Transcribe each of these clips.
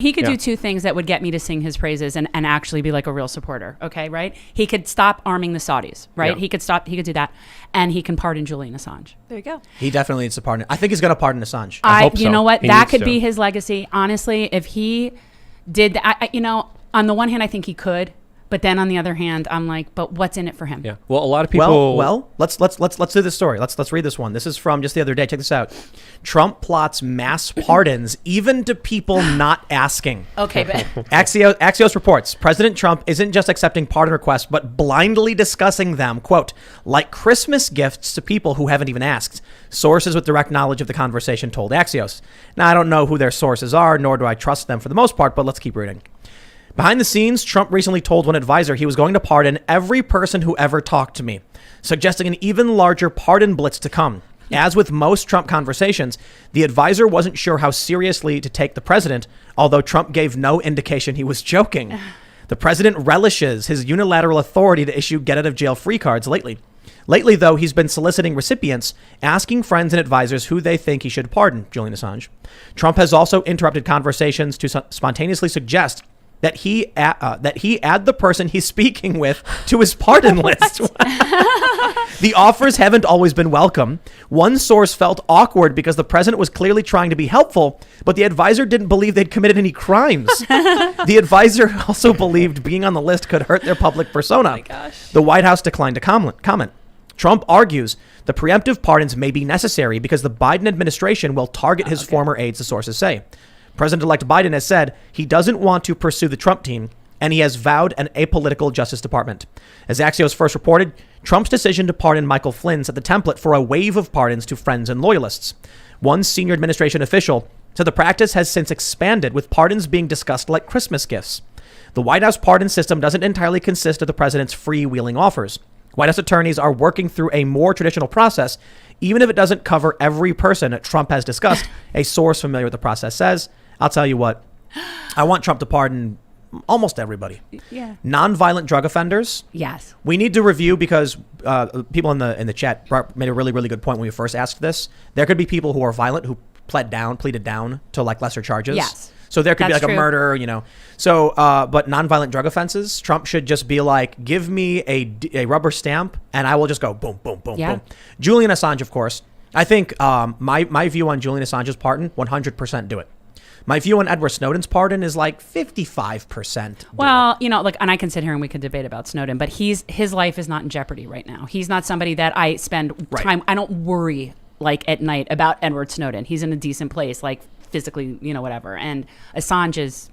He could do two things that would get me to sing his praises and actually be like a real supporter. Okay, right? He could stop arming the Saudis, right? Yeah. He could do that. And he can pardon Julian Assange. There you go. He definitely needs to pardon. I think he's going to pardon Assange. I hope so. You know what? He That needs could to. be his legacy. Honestly, if he did that, on the one hand, I think he could. But then on the other hand, I'm like, but what's in it for him? Yeah. Well, a lot of people. Well, let's do this story. Let's read this one. This is from just the other day. Check this out. Trump plots mass pardons even to people not asking. Okay, but Axios reports President Trump isn't just accepting pardon requests, but blindly discussing them, quote, like Christmas gifts to people who haven't even asked. Sources with direct knowledge of the conversation told Axios. Now, I don't know who their sources are, nor do I trust them for the most part, but let's keep reading. Behind the scenes, Trump recently told one advisor he was going to pardon every person who ever talked to me, suggesting an even larger pardon blitz to come. As with most Trump conversations, the advisor wasn't sure how seriously to take the president, although Trump gave no indication he was joking. The president relishes his unilateral authority to issue get-out-of-jail-free cards lately. Lately, though, he's been soliciting recipients, asking friends and advisors who they think he should pardon, Julian Assange. Trump has also interrupted conversations to spontaneously suggest that he add the person he's speaking with to his pardon list. The offers haven't always been welcome. One source felt awkward because the president was clearly trying to be helpful, but the advisor didn't believe they'd committed any crimes. The advisor also believed being on the list could hurt their public persona. Oh my gosh. The White House declined to comment. Trump argues the preemptive pardons may be necessary because the Biden administration will target his former aides, the sources say. President-elect Biden has said he doesn't want to pursue the Trump team, and he has vowed an apolitical Justice Department. As Axios first reported, Trump's decision to pardon Michael Flynn set the template for a wave of pardons to friends and loyalists. One senior administration official said the practice has since expanded, with pardons being discussed like Christmas gifts. The White House pardon system doesn't entirely consist of the president's freewheeling offers. White House attorneys are working through a more traditional process, even if it doesn't cover every person Trump has discussed, a source familiar with the process says. I'll tell you what, I want Trump to pardon almost everybody. Yeah. Nonviolent drug offenders. Yes. We need to review because people in the chat made a really, really good point when we first asked this. There could be people who are violent who pleaded down to like lesser charges. Yes. So there could That's be like true. a murder, So, but nonviolent drug offenses, Trump should just be like, give me a rubber stamp and I will just go boom, boom, boom, boom. Julian Assange, of course. I think my view on Julian Assange's pardon, 100% do it. My view on Edward Snowden's pardon is like 55%. Well, and I can sit here and we could debate about Snowden, but his life is not in jeopardy right now. He's not somebody that I spend time, I don't worry like at night about Edward Snowden. He's in a decent place, like physically, whatever. And Assange is...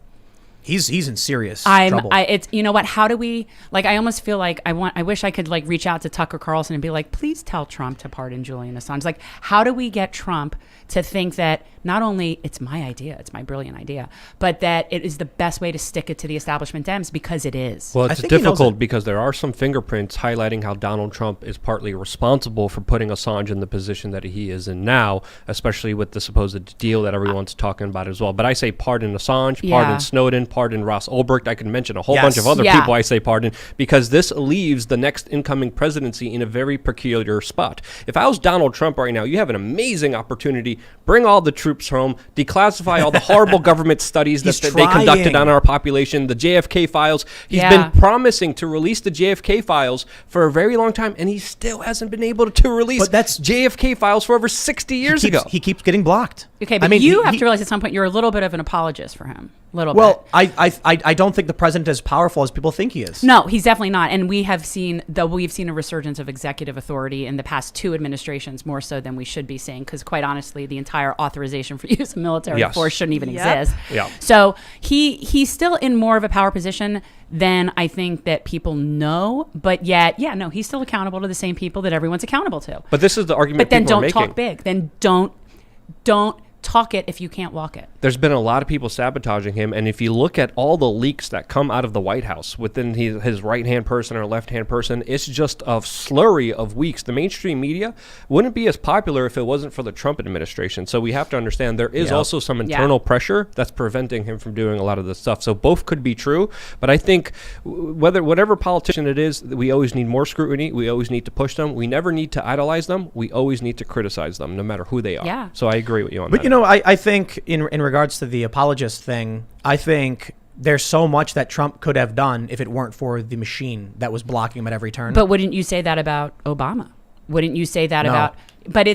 He's in serious trouble. It's, you know what? How do we, I almost feel like I wish I could reach out to Tucker Carlson and be like, please tell Trump to pardon Julian Assange. Like, how do we get Trump to think that not only it's my idea, it's my brilliant idea, but that it is the best way to stick it to the establishment Dems, because it is. Well, it's difficult because there are some fingerprints highlighting how Donald Trump is partly responsible for putting Assange in the position that he is in now, especially with the supposed deal that everyone's talking about as well. But I say pardon Assange, pardon Snowden, pardon Ross Ulbricht. I can mention a whole bunch of other people I say pardon, because this leaves the next incoming presidency in a very peculiar spot. If I was Donald Trump right now, you have an amazing opportunity. Bring all the troops home, declassify all the horrible government studies that they conducted on our population, the JFK files. He's been promising to release the JFK files for a very long time, and he still hasn't been able to release JFK files for over 60 years ago. He keeps getting blocked. Okay, but you have to realize at some point you're a little bit of an apologist for him. Bit. I don't think the president is as powerful as people think he is. No, he's definitely not. And we've seen a resurgence of executive authority in the past two administrations, more so than we should be seeing, because quite honestly, the entire authorization for use of military force shouldn't even exist. Yeah. So he's still in more of a power position than I think that people know, but yet, he's still accountable to the same people that everyone's accountable to. But this is the argument people are making. But then don't talk big. Then don't talk it if you can't walk it. There's been a lot of people sabotaging him, and if you look at all the leaks that come out of the White House within his right-hand person or left-hand person, it's just a slurry of weeks. The mainstream media wouldn't be as popular if it wasn't for the Trump administration. So we have to understand there is also some internal pressure that's preventing him from doing a lot of this stuff. So both could be true, but I think whatever politician it is, we always need more scrutiny. We always need to push them. We never need to idolize them. We always need to criticize them, no matter who they are. Yeah. So I agree with you on that. But I think in regard regards to the apologist thing, I think there's so much that Trump could have done if it weren't for the machine that was blocking him at every turn. But wouldn't you say that about Obama? Wouldn't you say that No. about? But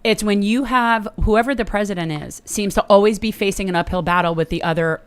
it's when you have whoever the president is seems to always be facing an uphill battle with the other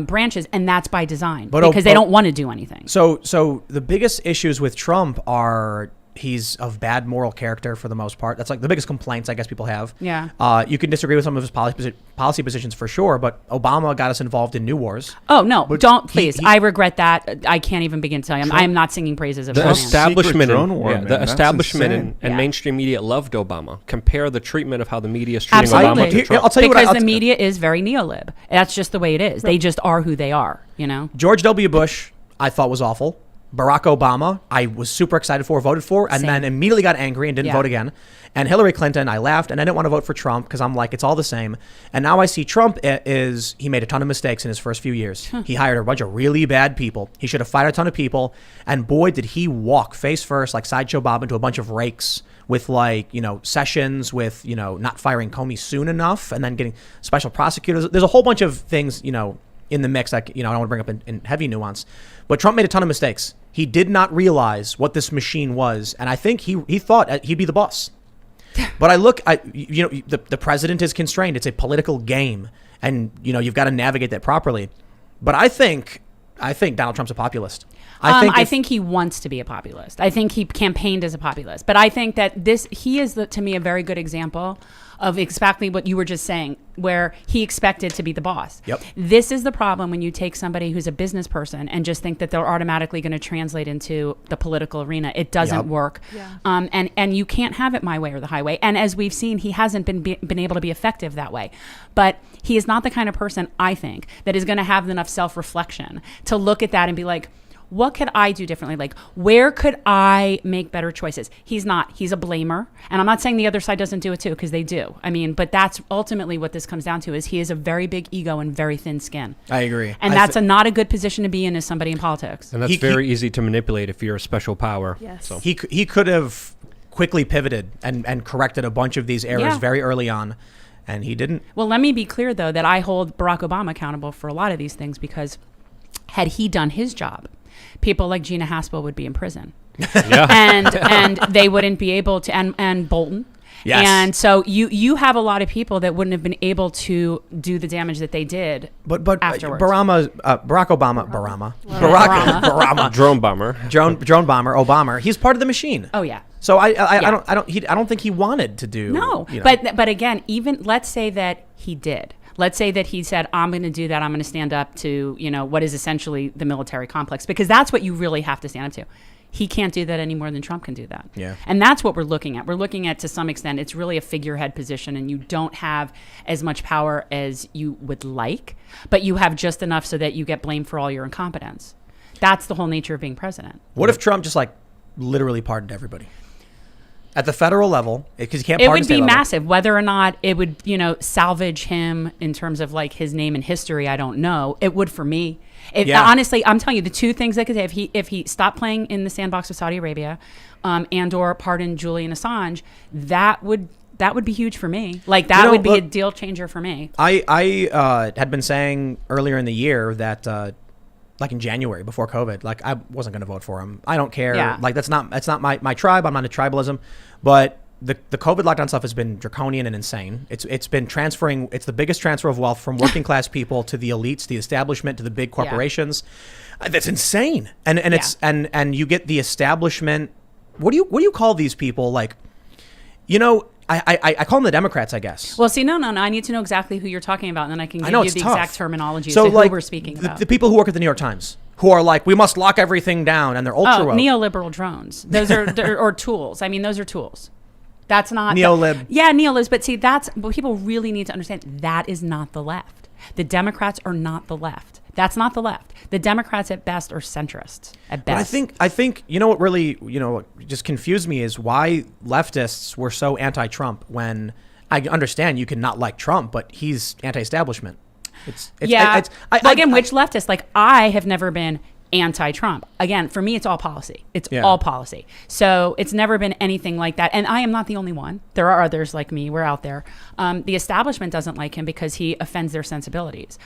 branches, and that's by design because they don't want to do anything. So the biggest issues with Trump are he's of bad moral character for the most part. That's like the biggest complaints I guess people have. Yeah. You can disagree with some of his policy positions for sure, but Obama got us involved in new wars. Oh no! But Don't please. he- I regret that. I can't even begin to tell you. I am not singing praises of The that man. establishment, Secret drone war, man. the That's establishment insane. and Yeah. mainstream media loved Obama. Compare the treatment of how the media is treating Absolutely. Obama to Trump. I'll tell you what. Because the media is very neolib. That's just the way it is. They just are who they are. You know. George W. Bush, I thought was awful. Barack Obama, I was super excited for, voted for, and Same. then immediately got angry and didn't Yeah. vote again. And Hillary Clinton, I laughed, and I didn't want to vote for Trump because I'm like, it's all the same. And now I see Trump he made a ton of mistakes in his first few years. He hired a bunch of really bad people. He should have fired a ton of people. And boy, did he walk face first, like Sideshow Bob, into a bunch of rakes with Sessions, with, not firing Comey soon enough, and then getting special prosecutors. There's a whole bunch of things, in the mix that, I don't want to bring up in heavy nuance. But Trump made a ton of mistakes. He did not realize what this machine was. And I think he thought he'd be the boss. But I look at, the president is constrained. It's a political game. And, you've got to navigate that properly. But I think Donald Trump's a populist. I think he wants to be a populist. I think he campaigned as a populist. But I think that he is, to me, a very good example of exactly what you were just saying, where he expected to be the boss. Yep. This is the problem when you take somebody who's a business person and just think that they're automatically going to translate into the political arena. It doesn't Yep. work. Yeah. And you can't have it my way or the highway. And as we've seen, he hasn't been able to be effective that way. But he is not the kind of person, I think, that is going to have enough self-reflection to look at that and be like, what could I do differently? Like, where could I make better choices? He's not. He's a blamer. And I'm not saying the other side doesn't do it too, because they do. I mean, but that's ultimately what this comes down to, is he is a very big ego and very thin skin. I agree. And that's not a good position to be in as somebody in politics. And that's He- very easy to manipulate if you're a special power. Yes. So. He could have quickly pivoted and corrected a bunch of these errors Yeah. very early on. And he didn't. Well, let me be clear, though, that I hold Barack Obama accountable for a lot of these things, because had he done his job, people like Gina Haspel would be in prison. Yeah. and they wouldn't be able to, and Bolton. Yes. And so you have a lot of people that wouldn't have been able to do the damage that they did. But afterwards. Barack Obama, Drone bomber. drone bomber, Obama. He's part of the machine. Oh yeah. So I Yeah. don't think he wanted to do. No, you know. but again, even let's say that he did. Let's say that he said, I'm going to do that. I'm going to stand up to, what is essentially the military complex, because that's what you really have to stand up to. He can't do that any more than Trump can do that. Yeah. And that's what we're looking at. We're looking at, to some extent, it's really a figurehead position, and you don't have as much power as you would like, but you have just enough so that you get blamed for all your incompetence. That's the whole nature of being president. What if Trump just literally pardoned everybody at the federal level? Because you can't. It pardon would state be level. massive. Whether or not it would, salvage him in terms of his name in history, I don't know. It would for me. Yeah. Honestly, I'm telling you, the two things I could say, if he stopped playing in the sandbox of Saudi Arabia, and or pardoned Julian Assange, that would be huge for me. That would be a deal changer for me. I had been saying earlier in the year that in January before COVID, I wasn't going to vote for him. I don't care. Yeah. That's not my tribe. I'm not into tribalism, but the COVID lockdown stuff has been draconian and insane. It's been transferring. It's the biggest transfer of wealth from working class people to the elites, the establishment, to the big corporations. That's insane. And it's and you get the establishment. What do you call these people? I call them the Democrats, I guess. Well, see, no. I need to know exactly who you're talking about, and then I can give know you it's the tough. exact terminology So as to who we're speaking about. the people who work at the New York Times, who are we must lock everything down, and they're ultra woke. Neoliberal drones. Those are or tools. I mean, those are tools. That's not Neolib. neolibs. But see, that's what people really need to understand. That is not the left. The Democrats are not the left. That's not the left. The Democrats at best are centrists. At best. But I think what really what just confused me is why leftists were so anti-Trump, when I understand you can not like Trump, but he's anti-establishment. It's which leftist? I have never been anti-Trump. Again, for me, it's all policy. It's Yeah. all policy. So it's never been anything like that. And I am not the only one. There are others like me. We're out there. The establishment doesn't like him because he offends their sensibilities.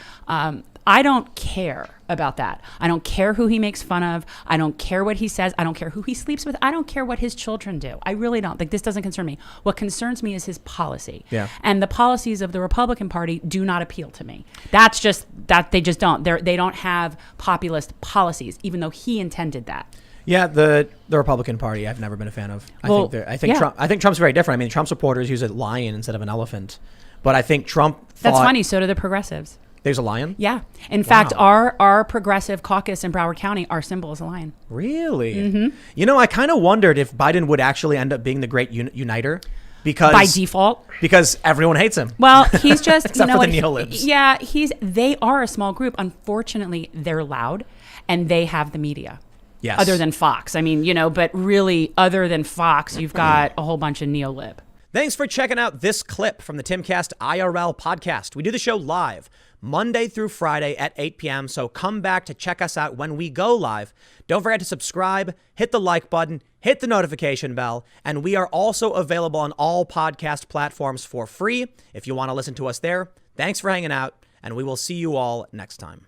I don't care about that. I don't care who he makes fun of. I don't care what he says. I don't care who he sleeps with. I don't care what his children do. I really don't. Like, this doesn't concern me. What concerns me is his policy. Yeah. And the policies of the Republican Party do not appeal to me. That's just that they just don't. They don't have populist policies, even though he intended that. Yeah, the Republican Party I've never been a fan of. Well, I think Trump's very different. I mean, Trump supporters use a lion instead of an elephant, but I think Trump thought That's funny. So do the progressives. there's a lion. Yeah. In fact, our progressive caucus in Broward County, our symbol is a lion. Really? Mm-hmm. You know, I kind of wondered if Biden would actually end up being the great uniter because By default. because everyone hates him. Well, he's just Except you know for the what? neolibs. Yeah, they are a small group. Unfortunately, they're loud and they have the media. Yes. Other than Fox. I mean, but really other than Fox, you've got a whole bunch of neolib. Thanks for checking out this clip from the Timcast IRL podcast. We do the show live Monday through Friday at 8 p.m. So come back to check us out when we go live. Don't forget to subscribe, hit the like button, hit the notification bell, and we are also available on all podcast platforms for free if you want to listen to us there. Thanks for hanging out, and we will see you all next time.